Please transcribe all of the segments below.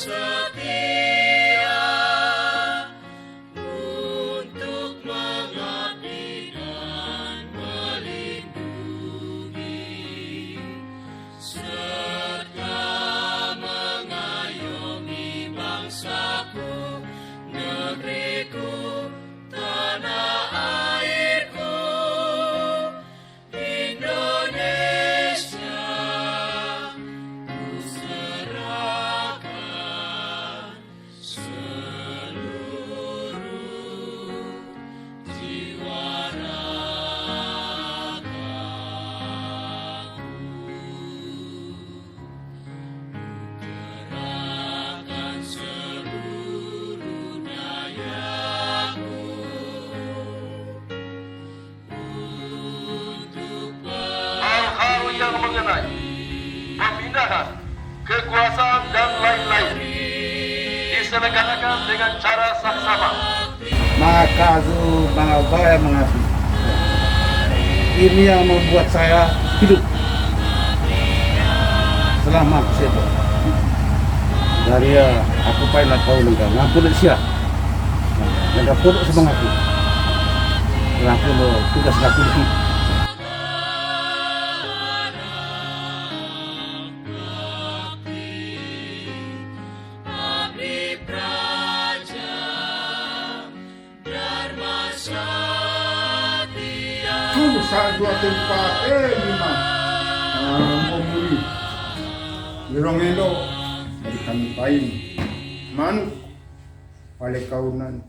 setia untuk mengabdi dan melindungi serta mengayomi bangsaku, negeriku, tanah airku, Indonesia. Ku serahkan seluruh jiwa ragaku, kerahkan seluruh dayaku untuk hal-hal yang mengenai pemindahan kekuasaan dan lain-lain diselenggarakan dengan cara saksama. Maka saya mengasihi. Ini yang membuat saya hidup selama itu. Dari aku pengen kau nenggal ngampun sia. Nenggal pun semangat. Ngampun tugas ngampun itu. Abdi Praja Dharma Satya. Sa dua tempat lima. Membuli. Lirong endo dari kami pain. Man pale kaunan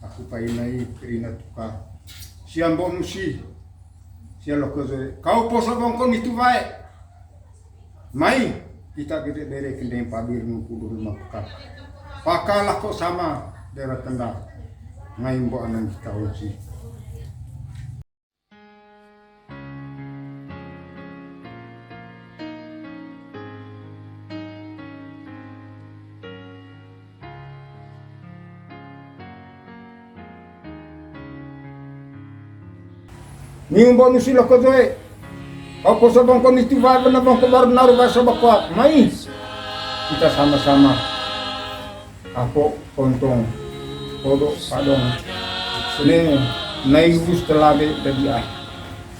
aku painai keina tuka. Siang bonusi. Siang lokozoe. Kau poso bongkon itu baik. Mai kita gede bere kendeng pabir ngumpul rumah pekak. Pakalah kok sama daerah tengah. Ngai mbok anan kita uji. Niung bonusi lokozoe. Kau poso bongkon itu baik benar bongkon baru naruh bahasa bakuat. Mai kita sama-sama kapok kontong kodok padong ini naibus telabe tadi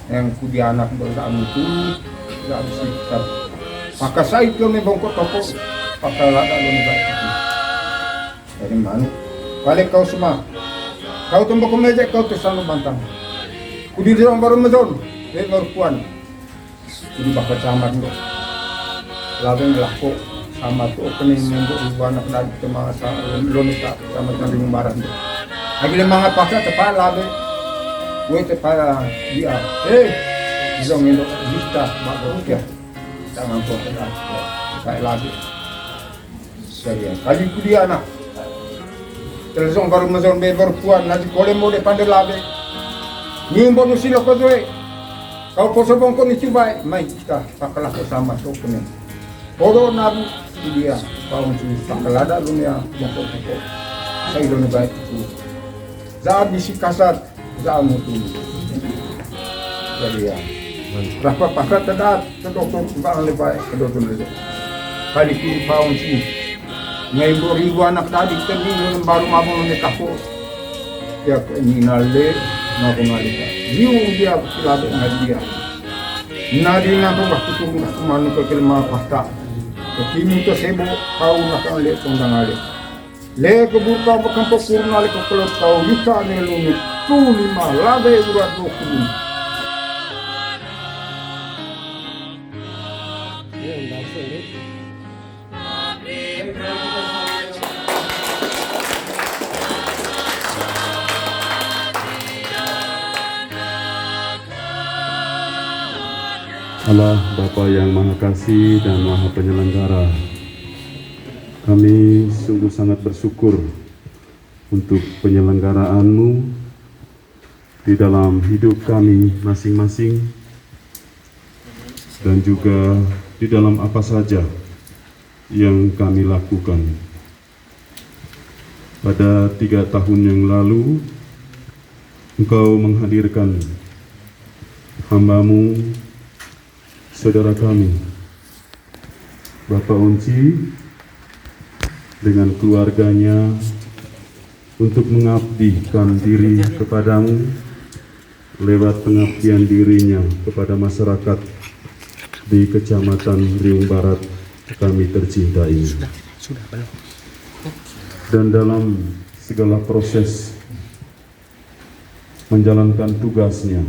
yang kudi anak bersama itu tidak bisa kita maka saya itu nih bongkot toko pakai lada lagi baik itu dari mana balik kau semua kau tembok meja kau tersanggup bantang kudi di orang baru mezon baru puan kudi bakal camat dong lalu ngelako sama tu opening untuk anak dari masa lonita sama dari Mumbaran tu. Lagi lemah pakai tepat labe, gue tepat dia. Jong itu kita bagus ya, jangan kotor kayak labe. Serius. Kali kuliah anak, tersong baru mazon baru puan, nanti kolem mau depan labe. Ni bonus silo kau tu. Kau poso bongkon itu baik, mai kita pakalah bersama tu opening. Bodoh nabi dia kaum susah kelada dunia pokok-pokok saya lebih baik itu zaat bisi kasat zaat mutu jadi ya berapa pakat tedat ke dokter bang lebih baik ke dokter itu kali kiri kaum sih ngaibu ribu anak tadi terus baru mampu nekapur ya ini nalde mampu nalika jiu dia kelada ngadia nadi nak waktu tu manu ke kelma pasta Kimi to sebo kau nak alih tundang alih. Le kebuka berkampung kurna le kekelut kau kita ne lumit tu lima labe urat dokun. Allah Bapa yang Maha Kasih dan Maha Penyelenggara, kami sungguh sangat bersyukur untuk penyelenggaraanmu di dalam hidup kami masing-masing dan juga di dalam apa saja yang kami lakukan. Pada 3 tahun yang lalu, Engkau menghadirkan hamba-Mu, saudara kami, Bapak Unci, dengan keluarganya untuk mengabdikan diri kepadamu lewat pengabdian dirinya kepada masyarakat di Kecamatan Riung Barat kami tercinta ini. Dan dalam segala proses menjalankan tugasnya,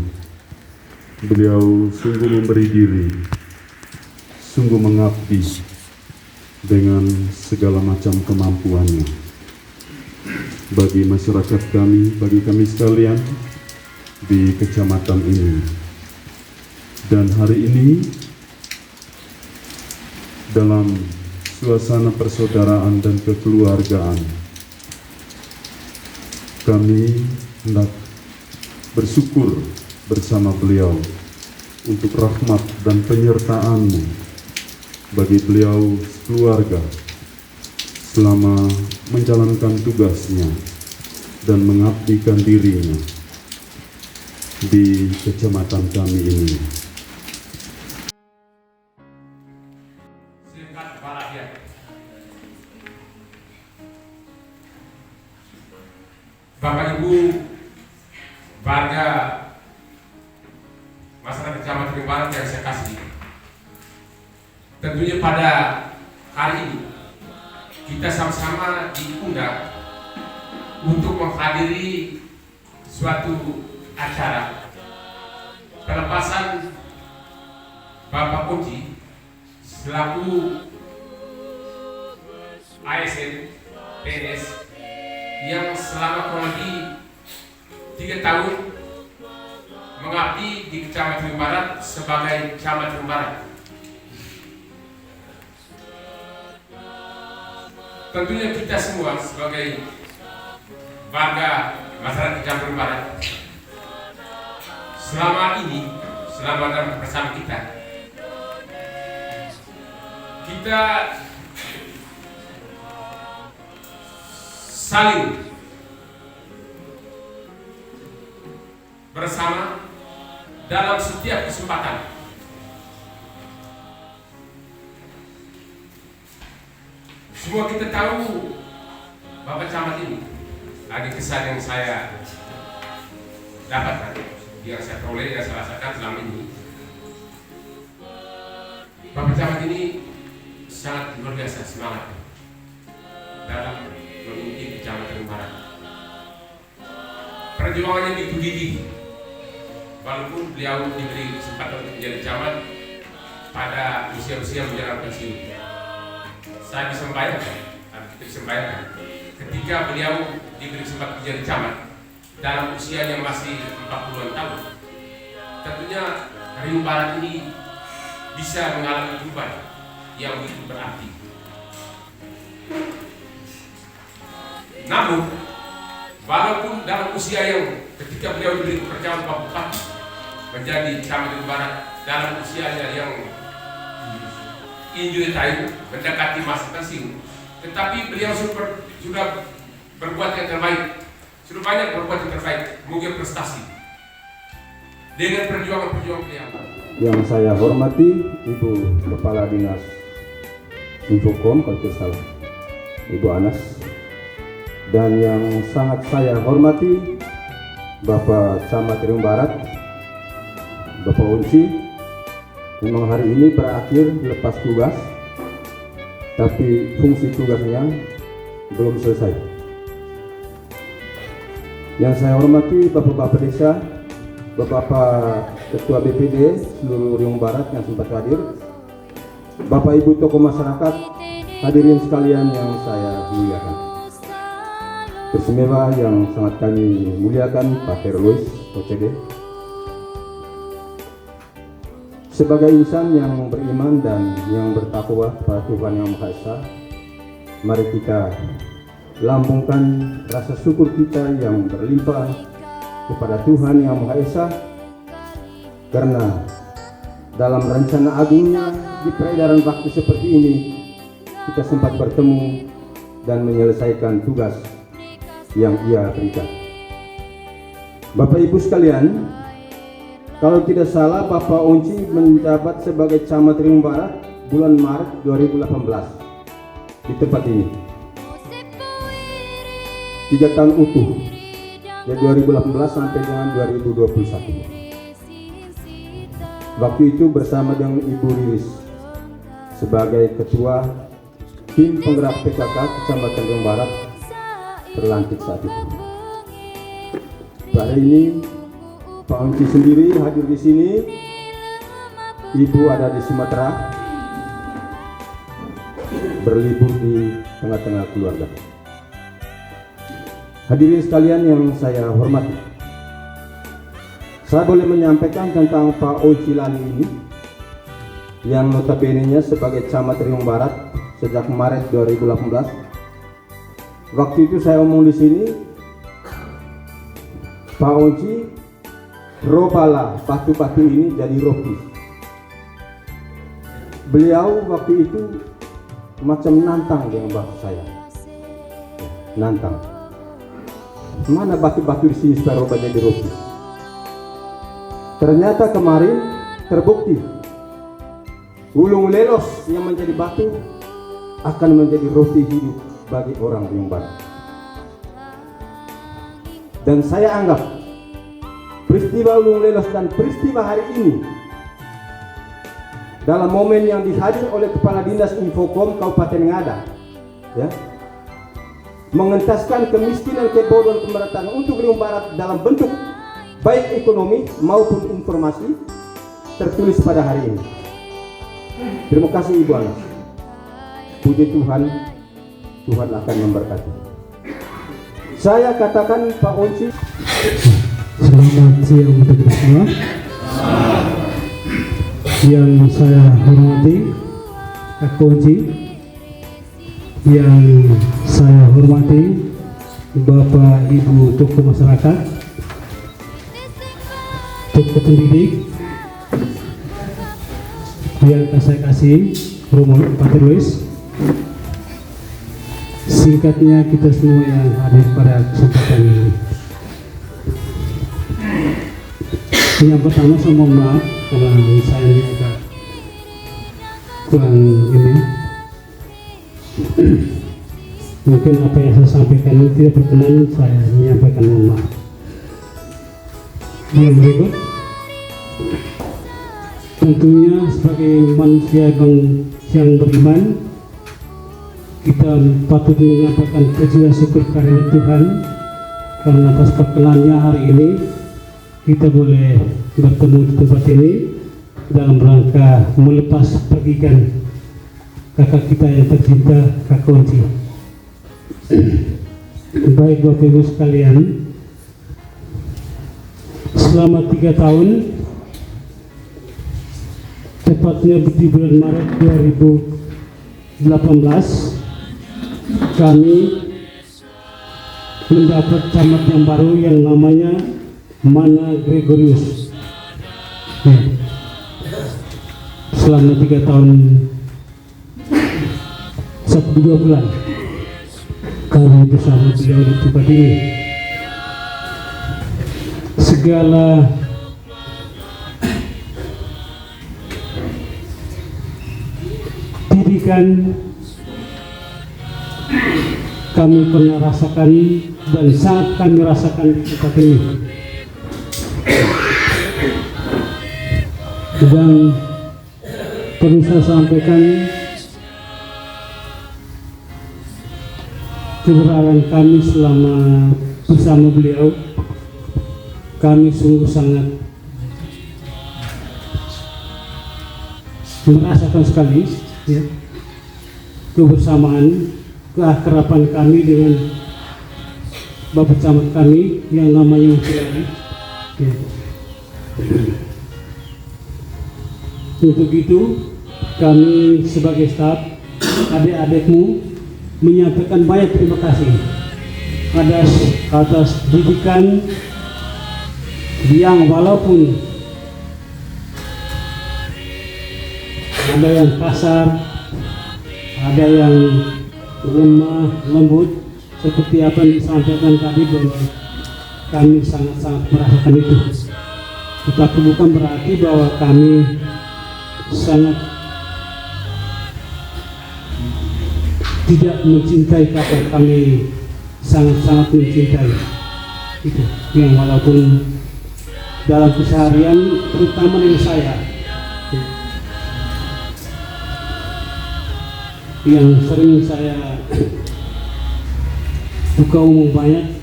beliau sungguh memberi diri, sungguh mengabdi dengan segala macam kemampuannya bagi masyarakat kami, bagi kami sekalian di kecamatan ini. Dan hari ini dalam suasana persaudaraan dan kekeluargaan, kami hendak bersyukur bersama beliau untuk rahmat dan penyertaan-Mu bagi beliau keluarga selama menjalankan tugasnya dan mengabdikan dirinya di kecamatan kami ini. Singkat kepala dia. Bapak Ibu warga masyarakat Kecamatan Riung Barat yang saya kasih, tentunya pada hari ini kita sama-sama diundang untuk menghadiri suatu acara pelepasan Bapak Kunci selaku ASN PNS yang selama kurang lebih 3 tahun mengabdi di Kecamatan Riung Barat sebagai Camat Riung Barat. Tentunya kita semua sebagai warga masyarakat Kecamatan Riung Barat selama ini, selama dalam bersama kita saling bersama dalam setiap kesempatan. Semua kita tahu Bapak Camat ini ada kesan yang saya dapatkan, yang saya peroleh, yang saya rasakan selama ini. Bapak Camat ini sangat luar biasa semangat dalam memimpin Kecamatan Riung Barat. Perjuangannya begitu gigih, walaupun beliau diberi kesempatan untuk menjadi camat pada usia-usia menjelang pensiun. Saya bisa membayangkan, kita bisa membayangkan ketika beliau diberi kesempatan menjadi camat dalam usia yang masih 40-an tahun, tentunya Riung Barat ini bisa mengalami perubahan yang begitu berarti. Namun, walaupun dalam usia yang ketika beliau diberi kepercayaan Pak Bupati menjadi Camat Riung Barat dalam usianya yang injury time mendekati masa pensiun, tetapi beliau sudah berbuat yang terbaik, sudah banyak berbuat yang terbaik, mungkin prestasi dengan perjuangan beliau. Yang saya hormati Ibu Kepala Dinas Infokom, kalau tidak salah, Ibu Anas, dan yang sangat saya hormati Bapak Camat Riung Barat, Bapak Unci. Memang hari ini berakhir lepas tugas, tapi fungsi tugasnya belum selesai. Yang saya hormati Bapak-Bapak Desa, Bapak Ketua BPD seluruh Riung Barat yang sempat hadir, Bapak Ibu tokoh masyarakat, hadirin sekalian yang saya muliakan. Bersemewah yang sangat kami muliakan Pak Terlois OCD. Sebagai insan yang beriman dan yang bertakwa kepada Tuhan Yang Maha Esa, mari kita lambungkan rasa syukur kita yang berlimpah kepada Tuhan Yang Maha Esa, karena dalam rencana agungnya di peredaran waktu seperti ini kita sempat bertemu dan menyelesaikan tugas yang Ia berikan. Bapak Ibu sekalian, kalau tidak salah Bapak Unci menjabat sebagai Camat Riung Barat bulan Maret 2018 di tempat ini. 3 tahun utuh, ya 2018 sampai dengan 2021. Waktu itu bersama dengan Ibu Riris sebagai ketua tim penggerak PKK Kecamatan Riung Barat terlantik saat itu. Hari ini Pak Onci sendiri hadir di sini, Ibu ada di Sumatera, berlibur di tengah-tengah keluarga. Hadirin sekalian yang saya hormati, saya boleh menyampaikan tentang Pak Onci Lali ini yang notabene-nya sebagai camat Riung Barat sejak Maret 2018. Waktu itu saya omong di sini, Pak Onci robalah batu-batu ini jadi roti. Beliau waktu itu macam nantang dengan bahasa saya, nantang. Mana batu-batu di sini supaya robah jadi roti? Ternyata kemarin terbukti Ulung Lelos yang menjadi batu akan menjadi roti hidup bagi orang Riung Barat. Dan saya anggap peristiwa Ulung Lelos dan peristiwa hari ini dalam momen yang dihadir oleh Kepala Dinas Infokom Kabupaten Ngada, ya, mengentaskan kemiskinan, kebodohan, kemerataan untuk Riung Barat dalam bentuk baik ekonomi maupun informasi tertulis pada hari ini. Terima kasih Ibu Anas. Puji Tuhan, Tuhan akan memberkati. Saya katakan Pak Onci. Selamat siang untuk kita semua. Yang saya hormati Pak Onci, yang saya hormati Bapak Ibu tokoh masyarakat, tokoh pendidik, yang saya kasih Romo Pak Terwis, singkatnya kita semua yang hadir pada kesempatan ini. Yang pertama saya mohon maaf karena saya ini agak kurang ini. Mungkin apa yang saya sampaikan ini tidak berkenan, saya menyampaikan mohon maaf. Yang berikut, tentunya sebagai manusia yang beriman, kita patut menyampaikan puji dan syukur karena Tuhan karena atas perkenannya hari ini kita boleh bertemu di tempat ini dalam rangka melepas pergikan kakak kita yang tercinta, Kak Onci. Baik Bapak Ibu sekalian, selama 3 tahun, tepatnya di bulan Maret 2018, kami mendapat camat yang baru yang namanya Mana Gregorius. Selama 3 tahun 1-2 bulan kami bersama beliau di tempat ini. Segala didikan kami pernah rasakan dan saat kami rasakan di tempat ini. Dan perlu saya sampaikan, keberadaan kami selama bersama beliau, kami sungguh sangat merasakan sekali, ya, kebersamaan, keakraban kami dengan Bapak Camat kami yang namanya Ucilali. Ya. Untuk itu kami sebagai staf, adik-adikmu menyampaikan banyak terima kasih atas didikan yang walaupun ada yang kasar, ada yang lemah, lembut, seperti apa yang disampaikan tadi, bahwa kami sangat-sangat merasakan itu. Tetapi bukan berarti bahwa kami sangat tidak mencintai kakak kami sangat-sangat mencintai. Itu yang walaupun dalam keseharian, terutama dengan saya, yang sering saya buka umum banyak.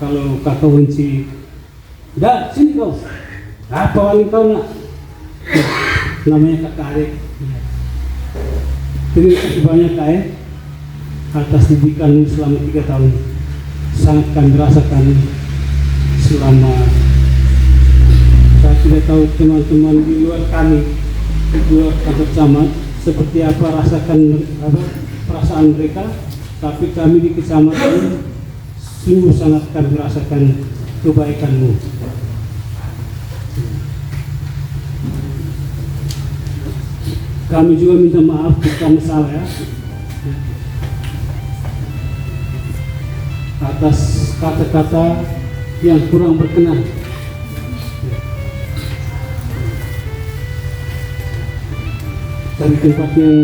Kalau kakak benci, dah sini kau, apa wali kau nak? Namanya kakak adik. Terima kasih banyak kak atas didikan selama 3 tahun. Sangat kami rasakan selama, saya tidak tahu teman-teman di luar kami, di luar kantor camat, seperti apa perasaan mereka, tapi kami di kecamatan sungguh sangat kami merasakan kebaikanmu. Kami juga minta maaf bukan saya atas kata-kata yang kurang berkenan. Dari tempat yang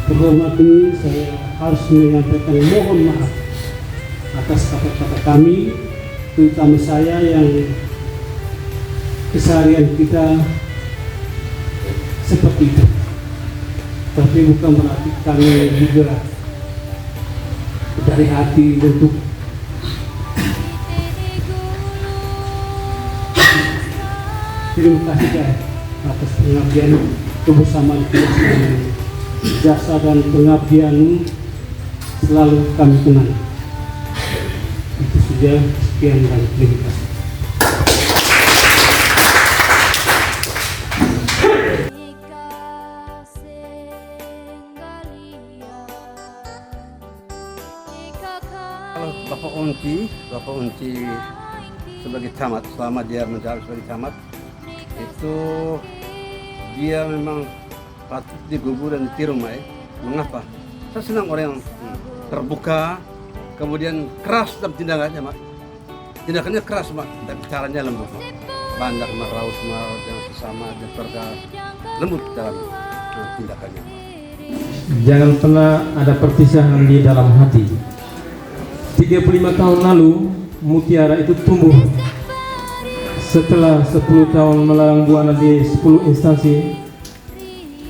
terhormat ini, saya harus menyampaikan mohon maaf atas kata-kata kami, terutama saya yang keseharian kita seperti itu. Tapi bukan berarti kami juga dari hati untuk terima kasih guys atas pengabdian kebersamaan kita. Jasa dan pengabdian selalu kami kenang. Itu saja, sekian dan terima kasih. Kalau Bapak Unci sebagai camat, selama dia menjabat sebagai camat, itu dia memang patut digugur dan ditiru, Mai. Mengapa? Saya senang orang yang terbuka, kemudian keras dalam tindakannya, Mak. Tindakannya keras, Mak, tapi caranya lembut, Mak. Banyak meraut dengan sesama dan tegas, lembut dalam tindakannya. Jangan pernah ada perpisahan di dalam hati. 35 tahun lalu, Mutiara itu tumbuh. Setelah 10 tahun melalang buana di 10 instansi,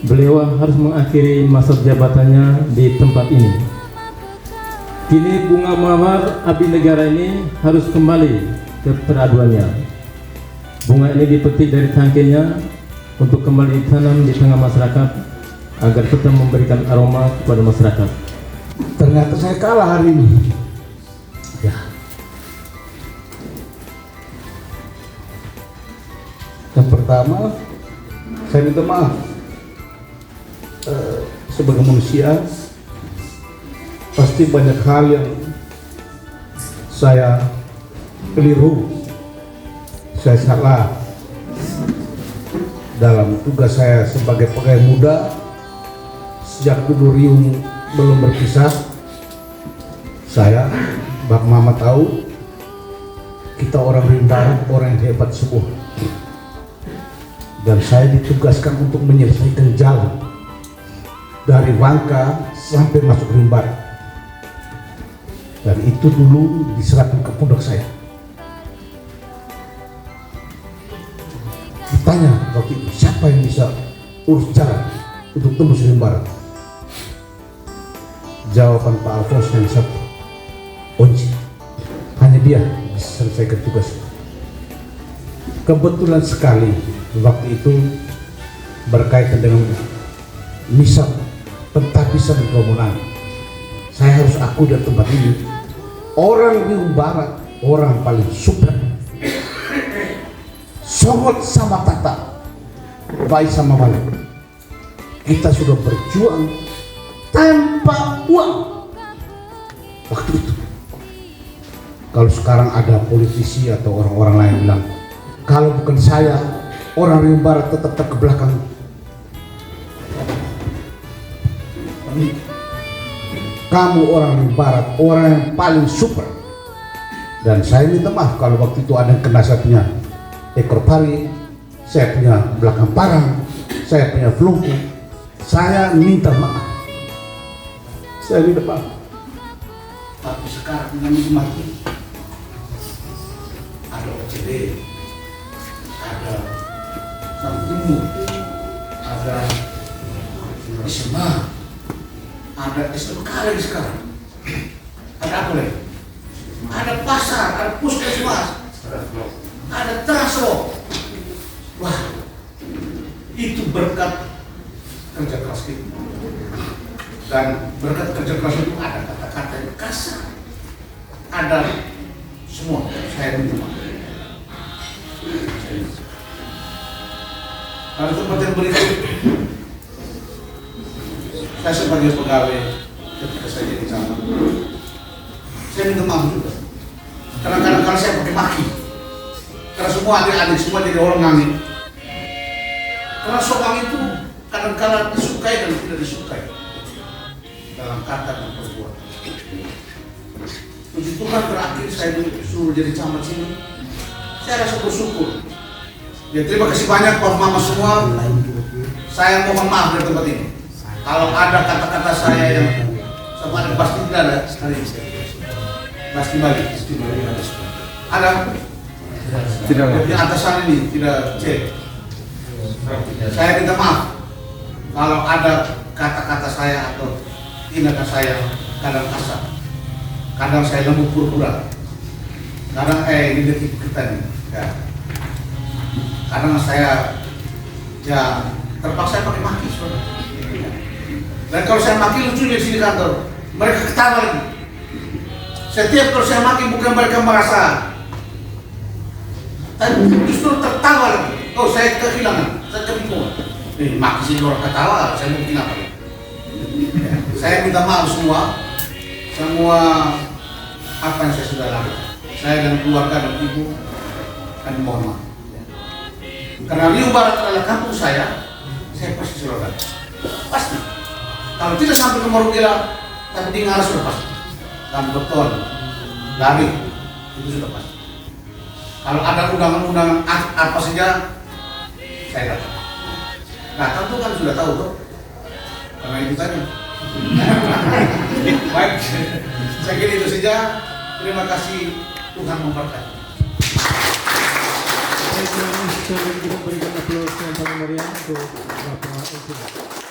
beliau harus mengakhiri masa jabatannya di tempat ini. Kini bunga mawar abdi negara ini harus kembali ke peraduannya. Bunga ini dipetik dari tangkainya untuk kembali ditanam di tengah masyarakat agar tetap memberikan aroma kepada masyarakat. Ternyata saya kalah hari ini. Ya. Yang pertama, saya minta maaf. Sebagai manusia, pasti banyak hal yang saya keliru, saya salah dalam tugas saya sebagai pegawai muda. Sejak dulu Riung belum berpisah, saya, Bang Mama tahu, kita orang Rimba, orang yang hebat semua. Dan saya ditugaskan untuk menyelesaikan jalan dari Wangka sampai masuk Rimba. Dan itu dulu diserahkan ke pundak saya. Ditanya waktu itu, siapa yang bisa urus jalan untuk tembus Rimba? Jawaban Pak Alfons yang satu, Onci, hanya dia bisa selesaikan tugas. Kebetulan sekali waktu itu berkaitan dengan misa pentapisan Rombongan. Saya harus akui di tempat ini, orang Riung Barat, orang paling super, songot sama tata, baik sama balik. Kita sudah berjuang tanpa uang waktu itu. Kalau sekarang ada politisi atau orang-orang lain bilang, kalau bukan saya, orang Riung Barat tetap terkebelakang. Kamu orang Riung Barat, orang yang paling super. Dan saya minta maaf kalau waktu itu ada yang kena, saya punya ekor pari, saya punya belakang parang, saya punya flungku. Saya minta maaf. Saya minta maaf. Tapi sekarang dengan mati ada OCD, ada Sampai Timur, ada SMA, ada SMK lagi sekarang. Ada apa lagi? Ada pasar, ada puskesmas, ada traso. Wah, itu berkat kerja keras kita. Dan berkat kerja keras itu ada kata-kata yang kasar, ada semua. Saya minta maaf. Kalau tempat yang berikut, saya sebagai pegawai ketika saya jadi camat, saya minta maaf juga. Karena kadang-kadang saya pakai maki. Karena semua adik-adik semua jadi orang ngangin. Karena soal itu kadang-kadang disukai dan tidak disukai dalam kata dan perbuatan. Puji Tuhan terakhir saya disuruh jadi camat sini, saya rasa bersyukur. Ya, terima kasih banyak Pak Mama semua. Saya mohon maaf dari tempat ini. Kalau ada kata-kata saya yang sama ada pasti tidak ada sekali. Pasti balik. Ada? Tidak. Di atasan ini tidak cek. Saya minta maaf kalau ada kata-kata saya atau tindakan saya kadang kasar, kadang saya lembut pura-pura, kadang ini detik kita nih, ya. Kadang saya ya terpaksa pakai maki sebenarnya. Dan kalau saya maki lucunya di sini kantor, mereka ketawa lagi. Setiap kalau saya maki bukan mereka merasa, tapi justru tertawa lagi. Oh, saya kehilangan, saya kebingungan. Maki sini orang ketawa, saya mungkin apa? Ya, saya minta maaf semua apa yang saya sudah lakukan. Saya dan keluarga dan ibu akan mohon maaf. Karena Riau Barat adalah kampung saya pasti Surabaya. Pasti. Kalau tidak sampai ke Marugila, tapi di Ngaras sudah pasti. Dan betul, dari itu sudah pasti. Kalau ada undangan-undangan apa saja, saya datang. Nah, tentu kan sudah tahu tuh, karena itu tadi. Baik, saya kira itu saja. Terima kasih, Tuhan memberkati. Baik, kita berikan aplaus yang paling meriah untuk Bapak Presiden.